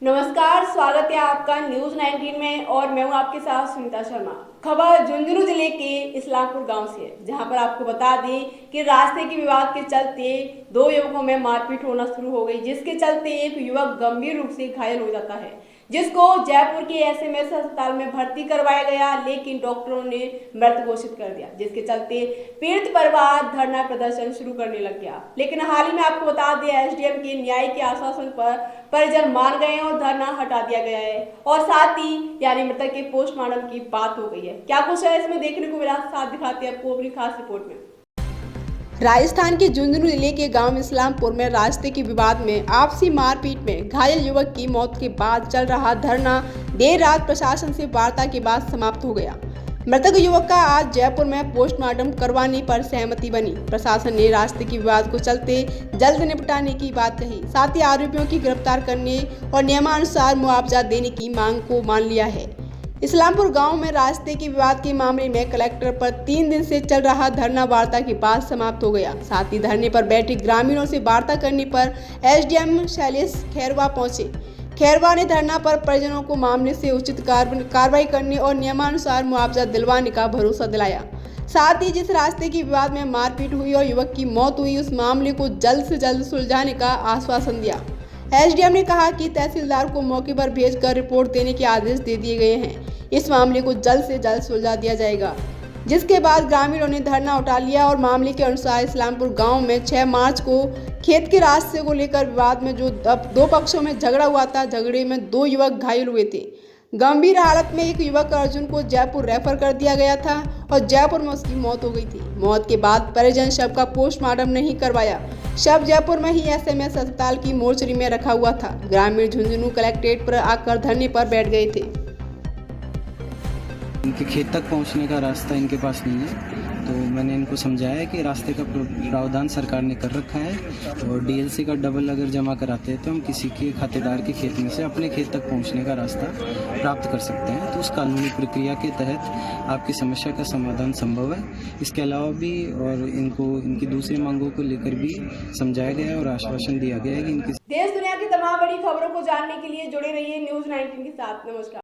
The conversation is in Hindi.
नमस्कार, स्वागत है आपका न्यूज 19 में और मैं हूं आपके साथ सुनीता शर्मा। खबर झुंझुनू जिले के इस्लामपुर गांव से है, जहां पर आपको बता दें कि रास्ते के विवाद के चलते दो युवकों में मारपीट होना शुरू हो गई, जिसके चलते एक युवक गंभीर रूप से घायल हो जाता है, जिसको जयपुर के एसएमएस अस्पताल में भर्ती करवाया गया, लेकिन डॉक्टरों ने मृत घोषित कर दिया, जिसके चलते पीड़ित परिवार धरना प्रदर्शन शुरू करने लग गया। लेकिन हाल ही में आपको बता दें, एसडीएम के न्याय के आश्वासन पर परिजन मान गए हैं और धरना हटा दिया गया है और साथ ही यानी मृतक के पोस्टमार्टम की बात हो गई है। क्या कुछ है इसमें देखने को मिला, साथ दिखाते हैं आपको अपनी खास रिपोर्ट में। राजस्थान के झुंझुनू जिले के गांव इस्लामपुर में रास्ते के विवाद में आपसी मारपीट में घायल युवक की मौत के बाद चल रहा धरना देर रात प्रशासन से वार्ता के बाद समाप्त हो गया। मृतक युवक का आज जयपुर में पोस्टमार्टम करवाने पर सहमति बनी। प्रशासन ने रास्ते के विवाद को चलते जल्द निपटाने की बात कही, साथ ही आरोपियों की गिरफ्तार करने और नियमानुसार मुआवजा देने की मांग को मान लिया है। इस्लामपुर गांव में रास्ते के विवाद के मामले में कलेक्टर पर 3 दिन से चल रहा धरना वार्ता के बाद समाप्त हो गया। साथ ही धरने पर बैठे ग्रामीणों से वार्ता करने पर एसडीएम शैलेश खैरवा पहुंचे। खैरवा ने धरना पर परिजनों को मामले से उचित कार्रवाई करने और नियमानुसार मुआवजा दिलवाने का भरोसा दिलाया। साथ ही जिस रास्ते के विवाद में मारपीट हुई और युवक की मौत हुई, उस मामले को जल्द से जल्द सुलझाने का आश्वासन दिया। एसडीएम ने कहा कि तहसीलदार को मौके पर भेजकर रिपोर्ट देने के आदेश दे दिए गए हैं। इस मामले को जल्द से जल्द सुलझा दिया जाएगा, जिसके बाद ग्रामीणों ने धरना उठा लिया और मामले के अनुसार इस्लामपुर गांव में 6 मार्च को खेत के रास्ते को लेकर विवाद में जो दो पक्षों में झगड़ा हुआ था, झगड़े में 2 युवक घायल हुए थे। गंभीर हालत में एक युवक अर्जुन को जयपुर रेफर कर दिया गया था और जयपुर में उसकी मौत हो गई थी। मौत के बाद परिजन शव का पोस्टमार्टम नहीं करवाया। शव जयपुर में ही एसएमएस अस्पताल की मोर्चरी में रखा हुआ था। ग्रामीण झुंझुनू कलेक्ट्रेट पर आकर धरने पर बैठ गए थे। इनके खेत तक पहुंचने का रास्ता इनके पास नहीं है, तो मैंने इनको समझाया कि रास्ते का प्रावधान सरकार ने कर रखा है और डीएलसी का डबल अगर जमा कराते हैं तो हम किसी के खातेदार के खेत में से अपने खेत तक पहुंचने का रास्ता प्राप्त कर सकते हैं। तो उस कानूनी प्रक्रिया के तहत आपकी समस्या का समाधान संभव है। इसके अलावा भी और इनको इनकी दूसरी मांगों को लेकर भी समझाया गया है और आश्वासन दिया गया है कि इनकी देश दुनिया की तमाम बड़ी खबरों को जानने के लिए जुड़े रहिए न्यूज 19 के साथ। नमस्कार।